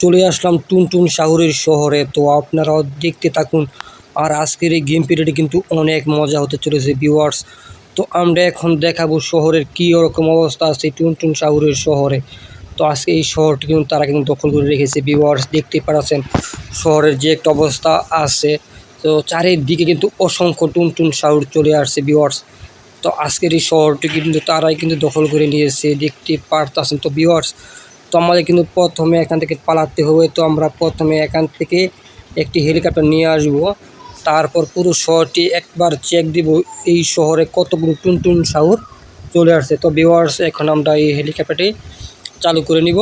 চলে আসলাম টুনটুন শহরের শহরে। তো আপনারাও দেখতে থাকুন। আর আজকের এই গেম পিরিয়ডে কিন্তু অনেক মজা হতে চলেছে ভিউয়ার্স। তো আমরা এখন দেখাবো শহরের কী রকম অবস্থা আছে টুনটুন শহরের শহরে। তো আজকে এই শহরটি কিন্তু তারা কিন্তু দখল করে রেখেছে ভিউয়ার্স, দেখতে পাচ্ছেন শহরের যে একটা অবস্থা আছে। তো চারিদিকে কিন্তু অসংখ্য টুনটুন শহর চলে আসছে ভিউয়ার্স। তো আজকের এই শহরটি কিন্তু তারাই কিন্তু দখল করে নিয়েছে, দেখতে পারতেছেন তো ভিউয়ার্স। তো আমাদের কিন্তু প্রথমে এখান থেকে পালাতে হবে। তো আমরা প্রথমে এখান থেকে একটি হেলিকপ্টার নিয়ে আসব, তারপর পুরো শহরটি একবার চেক দিব এই শহরে কতগুলো টুনটুন শহর চলে আসছে। তো ভিউয়ার্স এখন আমরা এই হেলিকপ্টারটি চালু করে নিব।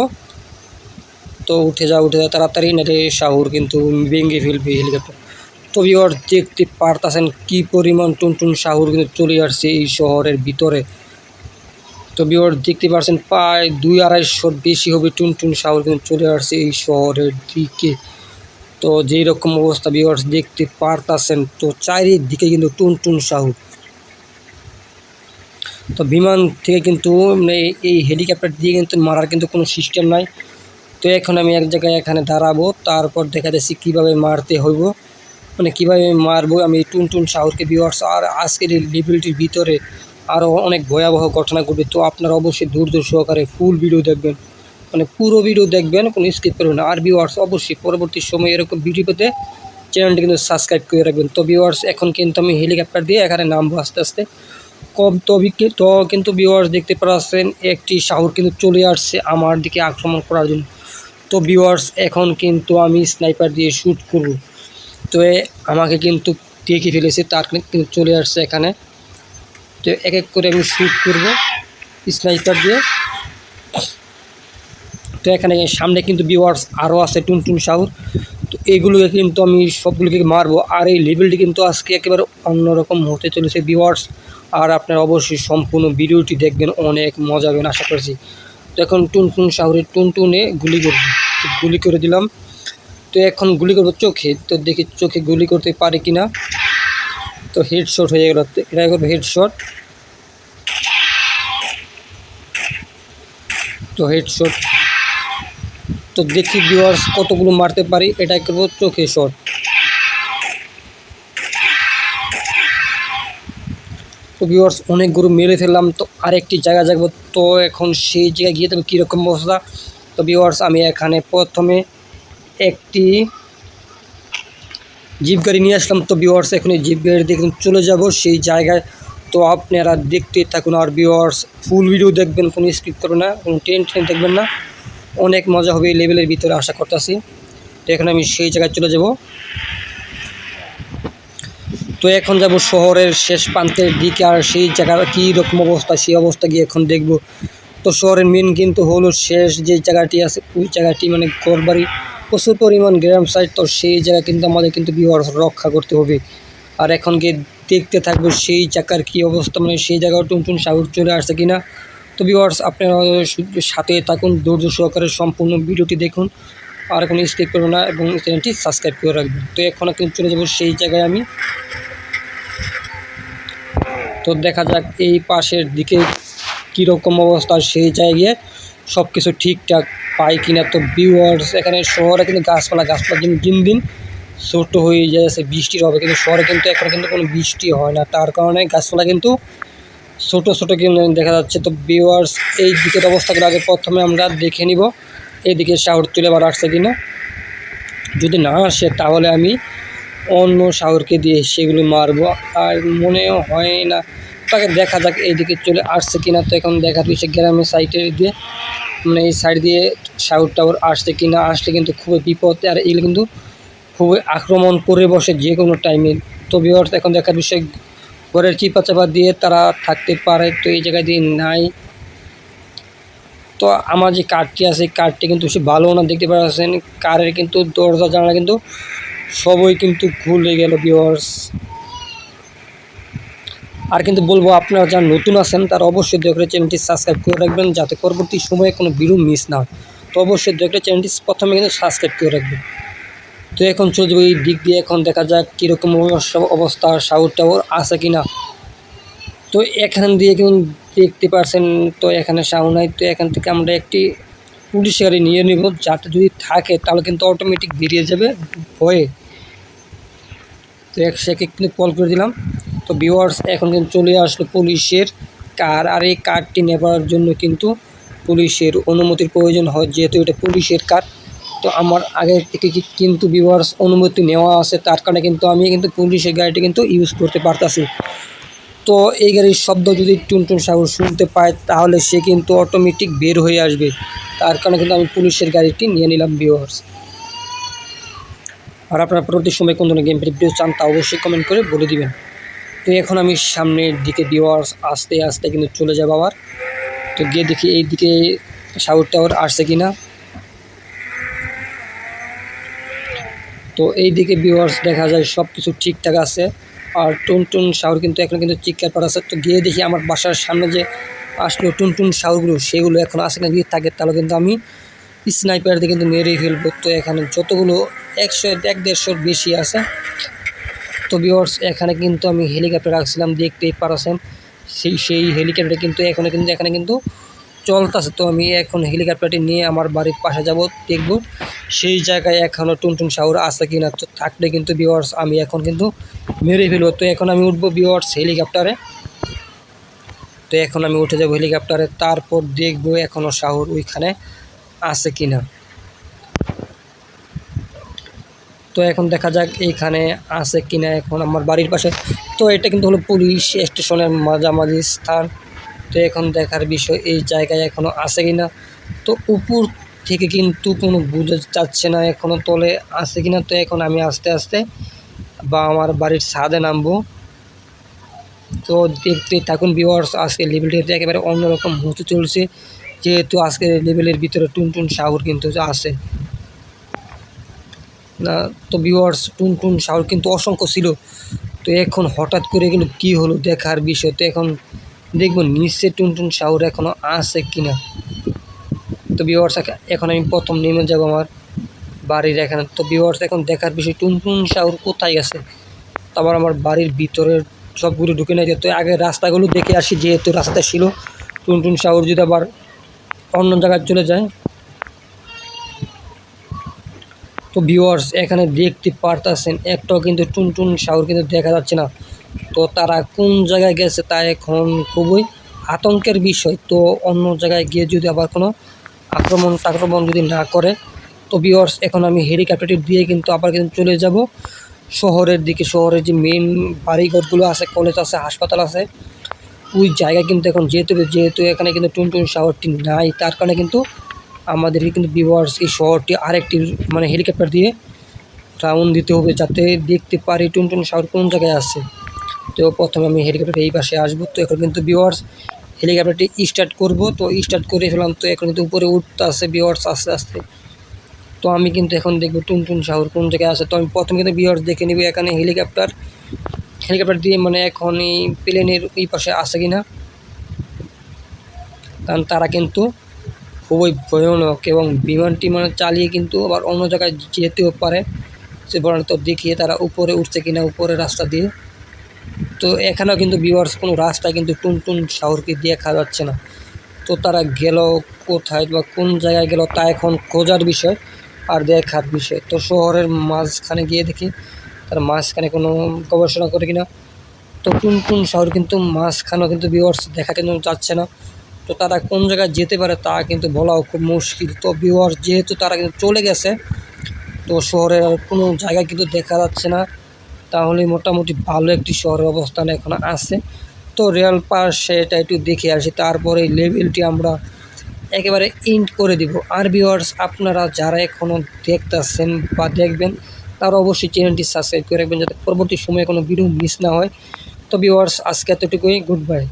তো উঠে যা তাড়াতাড়ি, না শহর কিন্তু ভেঙে ফেলবে হেলিকপ্টার। তো ভিউয়ার্স দেখতে পারতেছেন কী পরিমাণ টুনটুন শহর কিন্তু চলে আসছে এই শহরের ভিতরে। তো ভিউয়ার্স দেখতে পাচ্ছেন প্রায় 200-250 বেশি হবে টুনটুন শহর কিন্তু চলে আসছে এই শহরের দিকে। তো যেই রকম অবস্থা ভিউয়ার্স দেখতে পারতেছেন, তো চারিদিকে কিন্তু টুনটুন শহর। তো বিমান থেকে কিন্তু এই হেলিকপ্টার দিয়ে কিন্তু মারার কিন্তু কোনো সিস্টেম নাই। তো এখন আমি এক জায়গায় এখানে দাঁড়াবো, তারপর দেখা যাচ্ছে কীভাবে মারতে হইব, মানে কীভাবে মারবো আমি টুনটুন শহরকে ভিউয়ার্স। আর আজকের এই লেভেলটির ভিতরে আরও অনেক ভয়াবহ ঘটনা ঘটবে। তো আপনারা অবশ্যই ধৈর্য সহকারে ফুল ভিডিও দেখবেন, মানে পুরো ভিডিও দেখবেন, কোনো স্কিপ করবেন না। আর ভিউয়ার্স অবশ্যই পরবর্তী সময়ে এরকম ভিডিও পেতে চ্যানেলটি কিন্তু সাবস্ক্রাইব করে রাখবেন। তো ভিউয়ার্স এখন কিন্তু আমি হেলিকপ্টার দিয়ে এখানে নামবো আস্তে আস্তে। তো কিন্তু ভিউয়ার্স দেখতে পাচ্ছেন একটি শহর কিন্তু চলে আসছে আমার দিকে আক্রমণ করার জন্য। তো ভিউয়ার্স এখন কিন্তু আমি স্নাইপার দিয়ে শ্যুট করব। তো আমাকে কিন্তু দেখে ফেলেছে, তার কিন্তু চলে আসছে এখানে। তো এক এক করে আমি শ্যুট করব স্নাইপার দিয়ে। তো এখানে সামনে কিন্তু ভিউয়ার্স আরও আছে টুনটুন শহর। তো এইগুলোকে কিন্তু আমি সবগুলোকে মারবো। আর এই লেভেলটি কিন্তু আজকে একেবারে অন্যরকম হতে চলেছে ভিউয়ার্স। আর আপনারা অবশ্যই সম্পূর্ণ ভিডিওটি দেখবেন, অনেক মজা হবে আশা করছি। তো এখন টুনটুন শহরের টুনটুনে গুলি করব। তো গুলি করে দিলাম। তো এখন গুলি করবো চোখে, তো দেখি চোখে গুলি করতে পারে কিনা। তো হেডশট হয়ে গেল, এটা করবো হেডশট। তো হেডশট, তো দেখি ভিউয়ার্স কতগুলো মারতে পারি, এটা করবো চোখে শট। তো ভিউয়ার্স অনেকগুলো মেরে ফেললাম। তো আরেকটি জায়গা যাবো, তো এখন সেই জায়গায় গিয়ে তবে কীরকম অবস্থা। তো ভিউয়ার্স আমি এখানে প্রথমে একটি জিপ গাড়ি নিয়ে আসলাম। তো ভিউয়ার্স এখন এই জিপ গাড়ি দিয়ে চলে যাব সেই জায়গায়। তো আপনারা দেখতে থাকুন আর ভিউয়ার্স ফুল ভিডিও দেখবেন, কোনো স্কিপ করবেন না, কোনো টেনশন দেখবেন না, অনেক মজা হবে এই লেভেলের ভিতরে আশা করতেছি। তো এখন আমি সেই জায়গায় চলে যাব। তো এখন যাব শহরের শেষ প্রান্তের দিকে, আর সেই জায়গার কী রকম অবস্থা সেই অবস্থা গিয়ে এখন দেখব। তো শহরের মেন কিন্তু হলো শেষ যে জায়গাটি আছে, ওই জায়গাটি মানে ঘরবাড়ি প্রচুর পরিমাণ গ্রাম সাইড। তো সেই জায়গা কিন্তু আমাদের কিন্তু ভিউয়ার্স রক্ষা করতে হবে। আর এখন গিয়ে দেখতে থাকবো সেই জায়গার কী অবস্থা, মানে সেই জায়গাও টুনটুন শহর চলে আসছে কিনা। তো ভিউয়ার্স আপনারা সাথে থাকুন, ধৈর্য সহকারে সম্পূর্ণ ভিডিওটি দেখুন, আর কোনো স্কিপ করবেন না এবং চ্যানেলটি সাবস্ক্রাইব করে রাখবেন। তো এখন কিন্তু চলে যাবো সেই জায়গায় আমি। তো দেখা যাক এই পাশের দিকে কীরকম অবস্থা, সেই জায়গায় সব কিছু ঠিকঠাক পাই কিনা। তো ভিউয়ার্স এখানে শহরে কিন্তু গাছপালা দিন দিন ছোট হয়ে যাচ্ছে, বৃষ্টির হবে, কিন্তু শহরে কিন্তু এখন কিন্তু কোনো বৃষ্টি হয় না, তার কারণে গাছপালা কিন্তু ছোট ছোট কিন্তু দেখা যাচ্ছে। তো ভিউয়ার্স এই দিকের অবস্থাগুলো আগে প্রথমে আমরা দেখে নিব, এইদিকে শহর তুলে বার আসছে কিনা। যদি না আসে তাহলে আমি অন্য শহরকে দিয়ে সেগুলো মারবো, আর মনেও হয় না। তাকে দেখা যাক এইদিকে চলে আসছে কিনা। তো এখন দেখা দিচ্ছে গ্রামের সাইডের দিয়ে, মানে এই সাইড দিয়ে শহর টাওয়ার আসছে কিনা। আসলে কিন্তু খুবই বিপদ, আর এগুলো কিন্তু খুবই আক্রমণ করে বসে যে কোনো টাইমে। তো ভিউয়ার্স এখন দেখার বিষয় ঘরের চিপা চাপা দিয়ে তারা থাকতে পারে, তো এই জায়গায় দিয়ে নাই। তো আমার যে কারটি আছে কারটি কিন্তু সে ভালো না, দেখতে পাচ্ছেন কারের কিন্তু দরজা জানালা কিন্তু সবই কিন্তু খুলে গেল ভিউয়ার্স। আর কিন্তু বলবো আপনারা যারা নতুন আছেন তারা অবশ্যই দয়া করে চ্যানেলটি সাবস্ক্রাইব করে রাখবেন, যাতে পরবর্তী সময়ে কোনো ভিডিও মিস না হয়। তো অবশ্যই দয়া করে চ্যানেলটি প্রথমে কিন্তু সাবস্ক্রাইব করে রাখবেন। তো এখন চলে যাবো এই দিক দিয়ে, এখন দেখা যাক কীরকম অবস্থা, শহর টাওয়ার আছে কিনা। তো এখান দিয়ে কিন্তু দেখতে পাচ্ছেন, তো এখানে শাও নাই। তো এখান থেকে আমরা একটি পুলিশ গাড়ি নিয়ে নেব, যাতে যদি থাকে তাহলে কিন্তু অটোমেটিক বেরিয়ে যাবে হয়ে। তো একসাথে কিন্তু কল করে দিলাম। তো ভিউয়ার্স এখন কিন্তু চলে আসলো পুলিশের কার, আর এই কারটি নেবার জন্য কিন্তু পুলিশের অনুমতির প্রয়োজন হয়, যেহেতু এটা পুলিশের কার। তো আমার আগে থেকে কিন্তু ভিউয়ার্স অনুমতি নেওয়া আছে, তার কারণে কিন্তু আমি কিন্তু পুলিশের গাড়িটি কিন্তু ইউজ করতে পারতাছি। তো এই গাড়ির শব্দ যদি টুনটুন সাগর শুনতে পায় তাহলে সে কিন্তু অটোমেটিক বের হয়ে আসবে, তার কারণে কিন্তু আমি পুলিশের গাড়িটি নিয়ে নিলাম ভিউয়ার্স। আর আপনারা পরবর্তী সময় কোন ধরনের গেম ভিডিও চান তা অবশ্যই কমেন্ট করে বলে দিবেন। তো এখন আমি সামনের দিকে ভিউয়ার্স আস্তে আস্তে কিন্তু চলে যাব আবার। তো গিয়ে দেখি এই দিকে সাগর টাওয়ার আসছে কিনা। তো এই দিকে ভিউয়ার্স দেখা যায় সব কিছু ঠিকঠাক আছে, আর টুনটুন সাগর কিন্তু এখন কিন্তু চিৎকার পাঠাচ্ছে। তো গিয়ে দেখি আমার বাসার সামনে যে আসলো টুনটুন সাগরগুলো, সেগুলো এখন আসে না, যদি থাকে তাহলে কিন্তু আমি স্নাইপার দিয়ে কিন্তু মেরে ফেলবো। তো এখানে যতগুলো 100-150-150 বেশি আছে। তো ভিউয়ার্স এখানে কিন্তু আমি হেলিকপ্টার রাখছিলাম, দেখতেই পারছেন সেই হেলিকপ্টার কিন্তু এখানে কিন্তু চলতেছে। তো আমি এখন হেলিকপ্টারটি নিয়ে আমার বাড়ির পাশে যাব, দেখব সেই জায়গায় এখনও টুনটুন সাগর আছে কিনা। তো থাকলে কিন্তু ভিউয়ার্স আমি এখন কিন্তু মেরে ফেলবো। তো এখন আমি উঠবো ভিউয়ার্স হেলিকপ্টারে। তো এখন আমি উঠে যাব হেলিকপ্টারে, তারপর দেখব এখনও সাগর ওইখানে আছে কিনা। তো এখন দেখা যাক এইখানে আছে কিনা এখন আমার বাড়ির পাশে। তো এটা কিন্তু হলো পুলিশ স্টেশনের মাঝামাঝি স্থান। তো এখন দেখার বিষয় এই জায়গায় এখনও আছে কিনা। তো উপর থেকে কিন্তু কোনো বোঝা যাচ্ছে না এখনও তলে আছে কিনা। তো এখন আমি আস্তে আস্তে আমার বাড়ির ছাদে নামবো। তো দেখতে থাকুন ভিউয়ার্স, আজকে লেভেলটি একেবারে অন্যরকম হতে চলছে, যেহেতু আজকের লেভেলের ভিতরে টুনটুন সাগর কিন্তু আছে না। তো ভিউয়ার্স টুনটুন সাগর কিন্তু অসংখ্য ছিল। তো এখন হঠাৎ করে গেল কী হলো দেখার বিষয়। তো এখন দেখব নিচে টুনটুন সাগর এখনও আছে কিনা। তো ভিউয়ার্স এখন আমি প্রথম নেমে যাব আমার বাড়ির এখানে। তো ভিউয়ার্স এখন দেখার বিষয় টুনটুন সাগর কোথায় গেছে। তারপর আমার বাড়ির ভিতরের সবগুলো ঢুকে নেয়। তো আগে রাস্তাগুলো দেখে আসি, যেহেতু রাস্তা ছিল টুনটুন সাগর যদি আবার অন্য জায়গায় চলে যায়। তো ভিউয়ার্স এখানে দেখতে পারতেছেন একটাও কিন্তু টুনটুন সাগর কিন্তু দেখা যাচ্ছে না। তো তারা কোন জায়গায় গেছে তা এখন খুবই আতঙ্কের বিষয়। তো অন্য জায়গায় গিয়ে যদি আবার কোনো আক্রমণ যদি না করে। তো ভিউয়ার্স এখন আমি হেলিকপ্টারটি দিয়ে কিন্তু আবার কিন্তু চলে যাব শহরের দিকে। শহরের যে মেন বাড়িঘরগুলো আছে, কলেজ আছে, হাসপাতাল আছে, ওই জায়গায় কিন্তু এখন যেহেতু এখানে কিন্তু টুনটুন সাগরটি নাই, তার কারণে কিন্তু আমাদেরকে কিন্তু ভিউয়ার্স এই শহরটি আরেকটি হেলিকপ্টার দিয়ে রাউন্ড দিতে হবে, যাতে দেখতে পারি টুনটুন সাগর কোন জায়গায় আছে। তো প্রথমে আমি হেলিকপ্টার এই পাশে আসবো। তো এখন কিন্তু ভিউয়ার্স হেলিকপ্টারটি স্টার্ট করব। তো স্টার্ট করে ফেলাম। তো এখন কিন্তু উপরে উঠতে আসে ভিউয়ার্স আস্তে আস্তে। তো আমি কিন্তু এখন দেখবো টুনটুন সাগর কোন জায়গায় আছে। তো আমি প্রথমে কিন্তু ভিউয়ার্স দেখে নিব এখানে হেলিকপ্টার দিয়ে এখন এই প্লেনের এই পাশে আছে কিনা, কারণ তারা কিন্তু খুবই ভয়ানক এবং বিমানটি চালিয়ে কিন্তু আবার অন্য জায়গায় যেতেও পারে। সে বরং তো দেখিয়ে তারা উপরে উঠছে কিনা উপরের রাস্তা দিয়ে। তো এখানেও কিন্তু ভিউয়ার্স কোনো রাস্তায় কিন্তু টুনটুন সাগরকে দেখা যাচ্ছে না। তো তারা গেল কোথায় বা কোন জায়গায় গেল তা এখন খোঁজার বিষয় আর দেখার বিষয়। তো শহরের মাঝখানে গিয়ে দেখি তার মাঝখানে কোনো গবেষণা করে কিনা। তো টুনটুন সাগর কিন্তু মাঝখানেও কিন্তু ভিউয়ার্স দেখা কিন্তু যাচ্ছে না। তো তারা কোন জায়গায় যেতে পারে তা কিন্তু বলাও খুব মুশকিল। তো ভিউয়ার্স যেহেতু তারা কিন্তু চলে গেছে, তো শহরের কোনো জায়গায় কিন্তু দেখা যাচ্ছে না, তাহলে মোটামুটি ভালো একটি শহরের অবস্থান এখন আছে। তো রেল পাস সেটা একটু দেখে আসি, তারপরে এই লেভেলটি আমরা একেবারে এন্ড করে দিব। আর ভিউয়ার্স আপনারা যারা এখনও দেখতেছেন বা দেখবেন, তারা অবশ্যই চ্যানেলটি সাবস্ক্রাইব করে রাখবেন, যাতে পরবর্তী সময়ে কোনো ভিডিও মিস না হয়। তো ভিউয়ার্স আজকে এতটুকুই, গুড বাই।